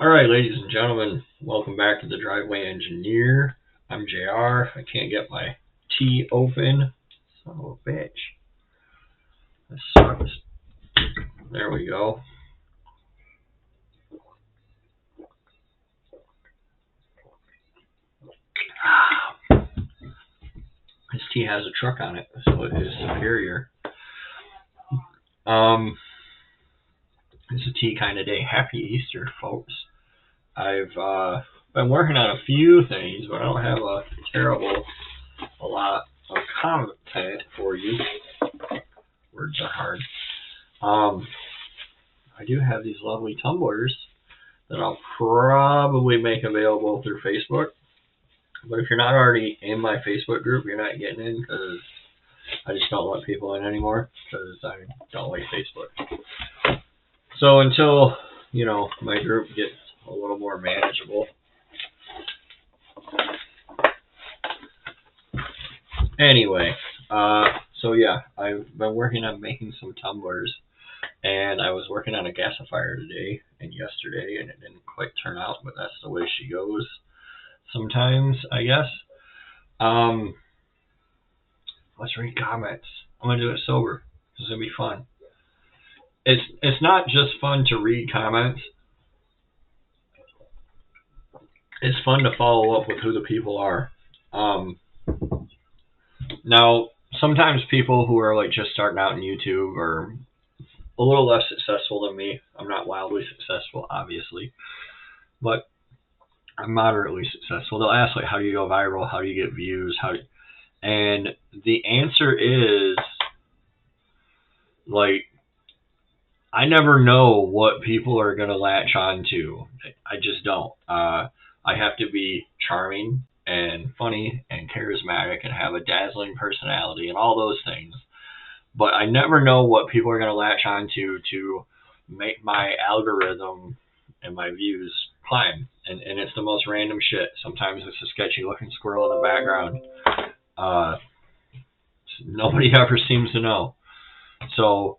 All right, ladies and gentlemen, welcome back to the Driveway Engineer. I'm JR. I can't get my tea open. Son of a bitch. That sucks. There we go. This tea has a truck on it, so it is superior. It's a tea kind of day. Happy Easter, folks. I've been working on a few things, but I don't have a lot of content for you. Words are hard. I do have these lovely tumblers that I'll probably make available through Facebook. But if you're not already in my Facebook group, you're not getting in because I just don't let people in anymore because I don't like Facebook. So until, my group gets a little more manageable. Anyway, I've been working on making some tumblers, and I was working on a gasifier today and yesterday, and it didn't quite turn out, but that's the way she goes sometimes, I guess. Let's read comments. I'm gonna do it sober. It's gonna be fun. It's not just fun to read comments. It's fun to follow up with who the people are. Now, sometimes people who are like just starting out in YouTube are a little less successful than me. I'm not wildly successful, obviously, but I'm moderately successful. They'll ask like, how do you go viral? How do you get views? And the answer is like, I never know what people are going to latch on to. I just don't. I have to be charming and funny and charismatic and have a dazzling personality and all those things. But I never know what people are going to latch on to make my algorithm and my views climb. And it's the most random shit. Sometimes it's a sketchy looking squirrel in the background. Nobody ever seems to know. So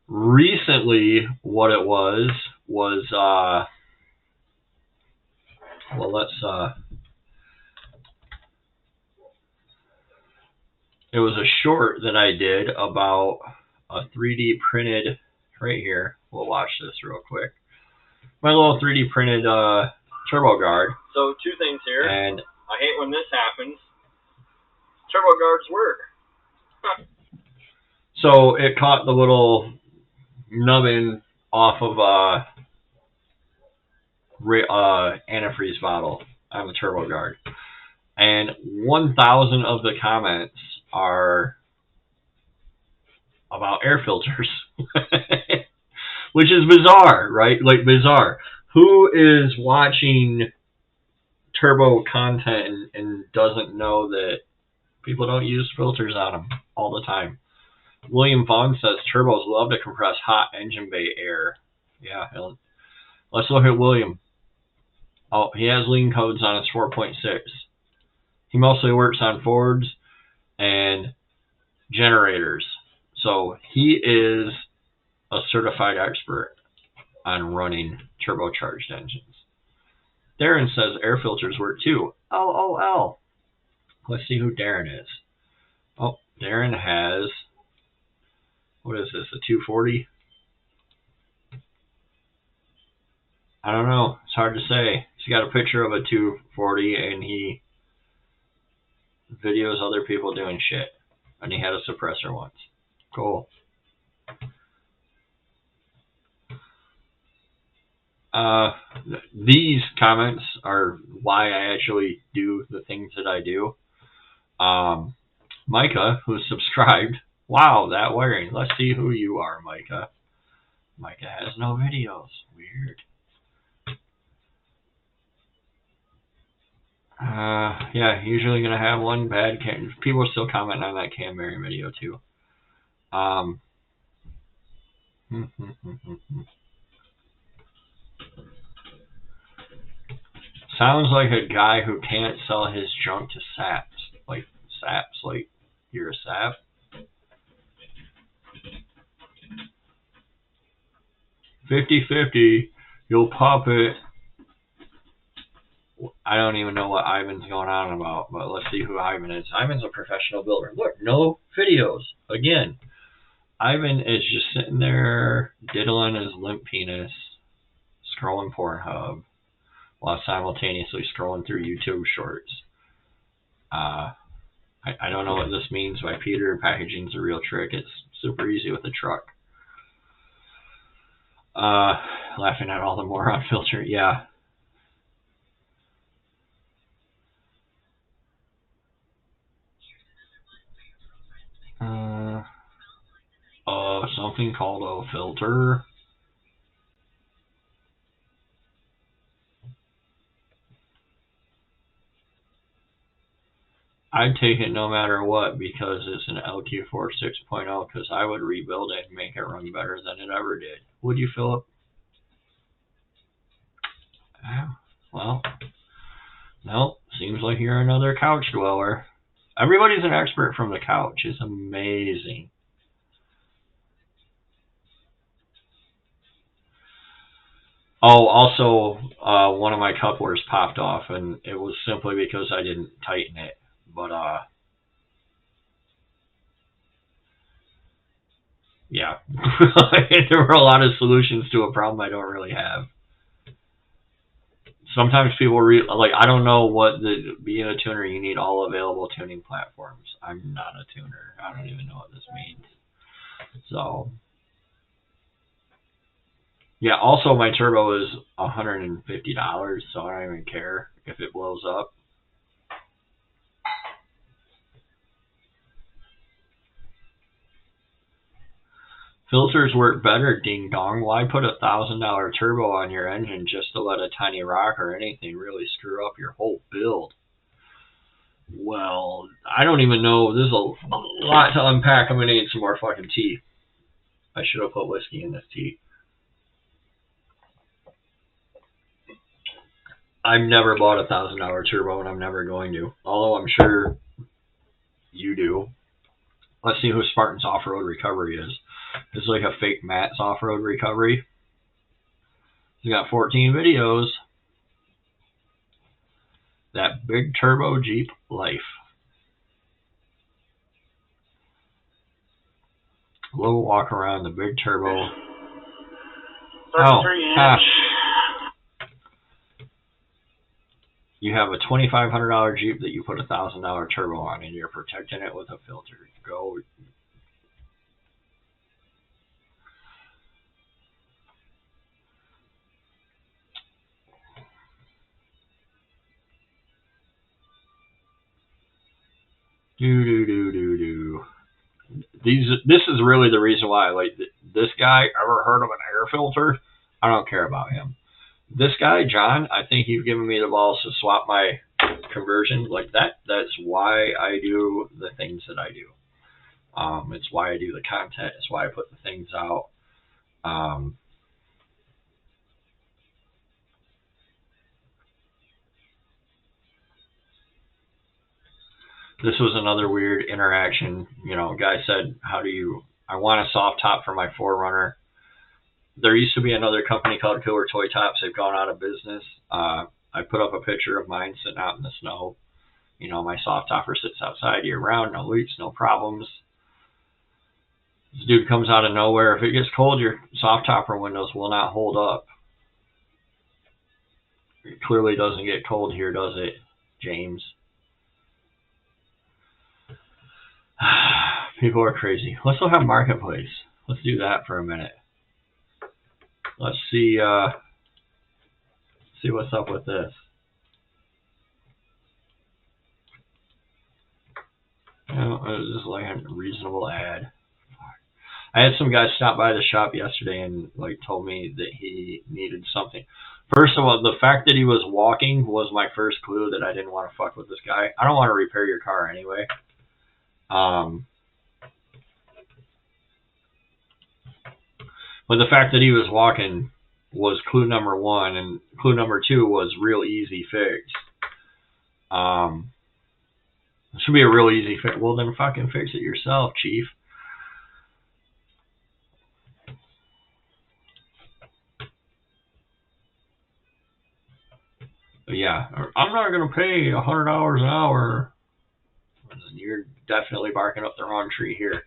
recently, what it was it was a short that I did about a 3D printed, right here. We'll watch this real quick. My little 3D printed turbo guard. So two things here. And I hate when this happens. Turbo guards work. So it caught the little nubbin off of antifreeze bottle on the turbo guard, and 1,000 of the comments are about air filters, which is bizarre, right? Like bizarre. Who is watching turbo content and doesn't know that people don't use filters on them all the time? William Vaughn says turbos love to compress hot engine bay air. Yeah, let's look at William. Oh, he has lean codes on his 4.6. He mostly works on Fords and generators. So he is a certified expert on running turbocharged engines. Darren says air filters work too. LOL. Let's see who Darren is. Oh, Darren has, what is this, a 240? I don't know. It's hard to say. He's got a picture of a 240 and he videos other people doing shit. And he had a suppressor once. Cool. These comments are why I actually do the things that I do. Micah, who's subscribed. Wow, that wiring. Let's see who you are, Micah. Micah has no videos. Weird. Yeah, usually gonna have one bad cam. People are still commenting on that Cam Merriam video too. Sounds like a guy who can't sell his junk to saps. Like saps, like you're a sap. $50-50, you'll pop it I don't even know what Ivan's going on about, but let's see who Ivan is. Ivan's a professional builder. Look, no videos. Again, Ivan is just sitting there diddling his limp penis, scrolling Pornhub, while simultaneously scrolling through YouTube shorts. I don't know what this means by Peter. Packaging's a real trick. It's super easy with a truck. Laughing at all the moron filter. Yeah. Something called a filter. I'd take it no matter what because it's an LQ4 6.0 because I would rebuild it and make it run better than it ever did. Would you, Philip? Well, no. Seems like you're another couch dweller. Everybody's an expert from the couch. It's amazing. Oh, also, one of my couplers popped off, and it was simply because I didn't tighten it. But, yeah. There were a lot of solutions to a problem I don't really have. Sometimes people I don't know what being a tuner, you need all available tuning platforms. I'm not a tuner. I don't even know what this means. So, yeah, also my turbo is $150, so I don't even care if it blows up. Filters work better, ding dong. Why put a $1,000 turbo on your engine just to let a tiny rock or anything really screw up your whole build? Well, I don't even know. There's a lot to unpack. I'm going to need some more fucking tea. I should have put whiskey in this tea. I've never bought a $1,000 turbo, and I'm never going to. Although I'm sure you do. Let's see who Spartan's Off-Road Recovery is. It's like a fake Matt's Off-Road Recovery. He's got 14 videos. That big turbo Jeep life. Little walk around the big turbo. 33-inch. You have a $2,500 Jeep that you put a $1,000 turbo on, and you're protecting it with a filter. Go. This is really the reason why I like this guy. Ever heard of an air filter? I don't care about him. This guy, John, I think you've given me the balls to swap my conversion like that. That's why I do the things that I do. It's why I do the content. It's why I put the things out. This was another weird interaction. You know, a guy said, I want a soft top for my 4Runner. There used to be another company called Killer Toy Tops. They've gone out of business. I put up a picture of mine sitting out in the snow. You know, my soft topper sits outside year round, no leaks, no problems. This dude comes out of nowhere. If it gets cold, your soft topper windows will not hold up. It clearly doesn't get cold here, does it, James? People are crazy. Let's look at Marketplace. Let's do that for a minute. Let's see what's up with this. You know, this is like a reasonable ad. I had some guy stop by the shop yesterday and told me that he needed something. First of all, the fact that he was walking was my first clue that I didn't want to fuck with this guy. I don't want to repair your car anyway. But the fact that he was walking was clue number one, and clue number two was real easy fix. It should be a real easy fix. Well, then fucking fix it yourself, Chief. Yeah, I'm not going to pay $100 an hour. You're definitely barking up the wrong tree here.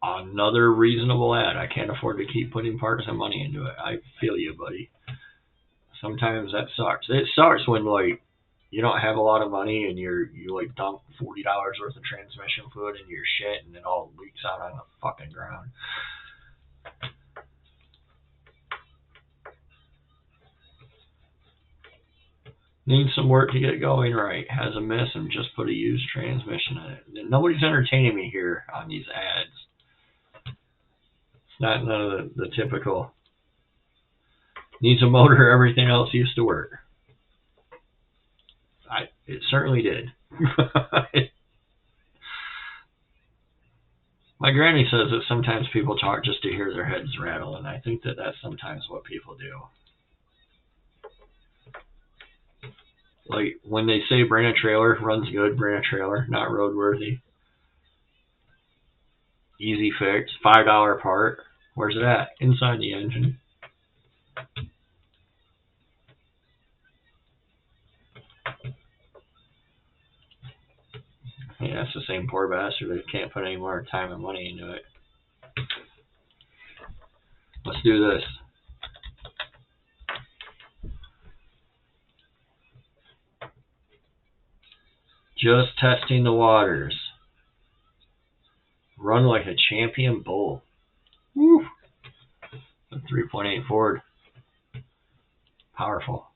Another reasonable ad. I can't afford to keep putting partisan money into it. I feel you, buddy. Sometimes that sucks. It sucks when like you don't have a lot of money and you like dump $40 worth of transmission fluid into your shit and it all leaks out on the fucking ground. Needs some work to get going right. Has a miss and just put a used transmission in it. Nobody's entertaining me here on these ads. It's not none of the typical. Needs a motor, everything else used to work. It certainly did. My granny says that sometimes people talk just to hear their heads rattle, and I think that that's sometimes what people do. Like, when they say bring a trailer, runs good, bring a trailer, not roadworthy. Easy fix, $5 part. Where's it at? Inside the engine. Yeah, that's the same poor bastard that can't put any more time and money into it. Let's do this. Just testing the waters. Run like a champion bull. Woo! A 3.8 Ford. Powerful.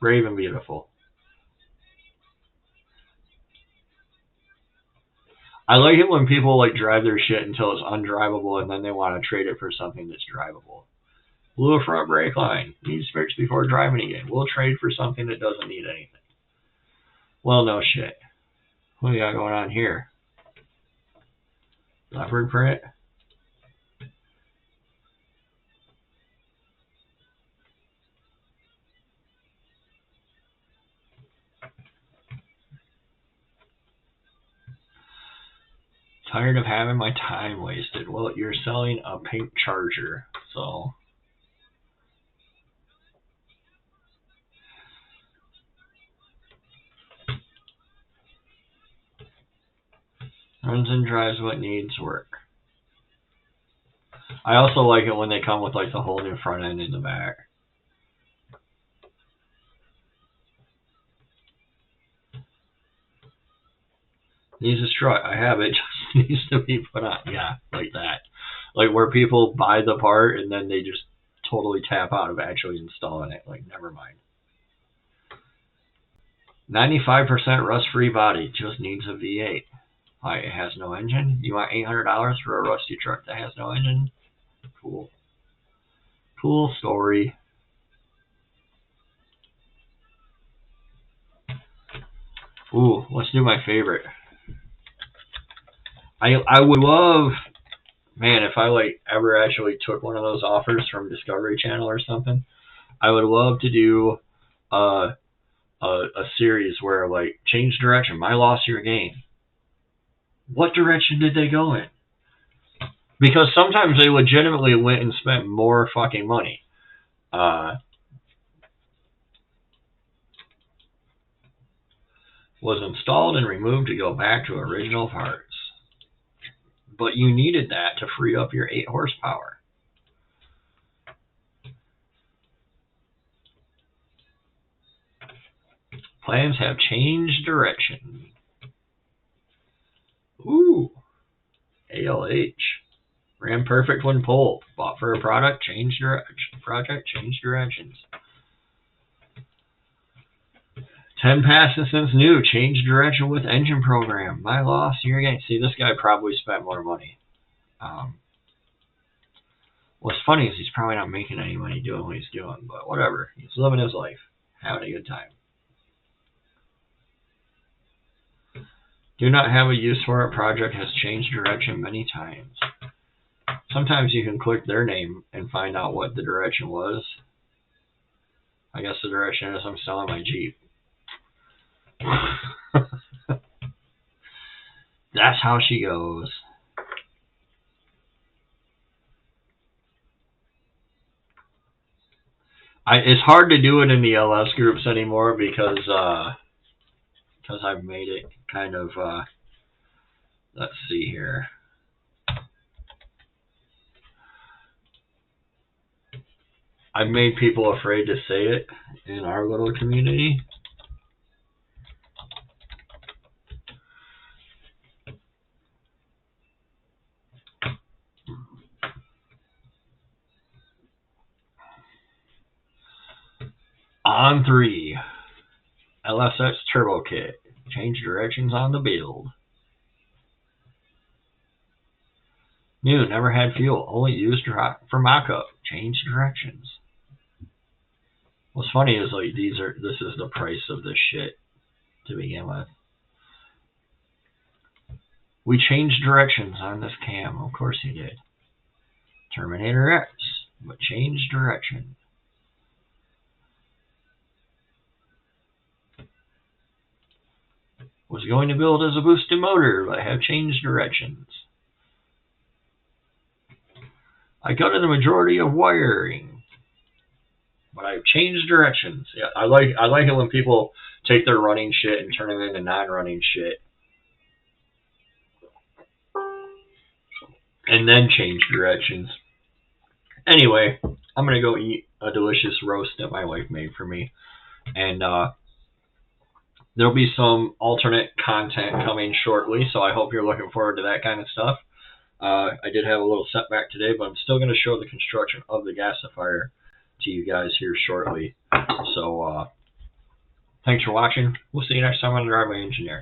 Brave and beautiful. I like it when people like drive their shit until it's undrivable and then they want to trade it for something that's drivable. Blew a front brake line. Needs fixed before driving again. We'll trade for something that doesn't need anything. Well, no shit. What do you got going on here? Leopard print? Tired of having my time wasted. Well, you're selling a pink Charger, so... Runs and drives what needs work. I also like it when they come with like the whole new front end in the back. Needs a strut. I have it. Just needs to be put on. Yeah, like that. Like where people buy the part and then they just totally tap out of actually installing it. Like, never mind. 95% rust-free body. Just needs a V8. Why, it has no engine? You want $800 for a rusty truck that has no engine? Cool. Cool story. Ooh, let's do my favorite. I would love, man, if I like ever actually took one of those offers from Discovery Channel or something, I would love to do a series where like change direction, my loss, your gain. What direction did they go in? Because sometimes they legitimately went and spent more fucking money. Was installed and removed to go back to original parts. But you needed that to free up your 8 horsepower. Plans have changed direction. Ooh. ALH. Ran perfect when pulled. Bought for a product, changed directions. 10 passes since new. Changed direction with engine program. My loss, your gain. See, this guy probably spent more money. What's funny is he's probably not making any money doing what he's doing, but whatever. He's living his life. Having a good time. Do not have a use for it. Project has changed direction many times. Sometimes you can click their name and find out what the direction was. I guess the direction is I'm selling my Jeep. That's how she goes. It's hard to do it in the LS groups anymore because I've made it kind of let's see here. I've made people afraid to say it in our little community. On 3, LSX Turbo Kit. Change directions on the build. New, never had fuel. Only used for mock-up. Change directions. What's funny is like this is the price of this shit to begin with. We changed directions on this cam. Of course you did. Terminator X, but changed direction. Was going to build as a boosted motor, but have changed directions. I gutted the majority of wiring, but I've changed directions. Yeah, I like it when people take their running shit and turn it into non-running shit, and then change directions. Anyway, I'm gonna go eat a delicious roast that my wife made for me, and there'll be some alternate content coming shortly. So I hope you're looking forward to that kind of stuff. I did have a little setback today, but I'm still going to show the construction of the gasifier to you guys here shortly. So thanks for watching. We'll see you next time on The Driveway Engineer.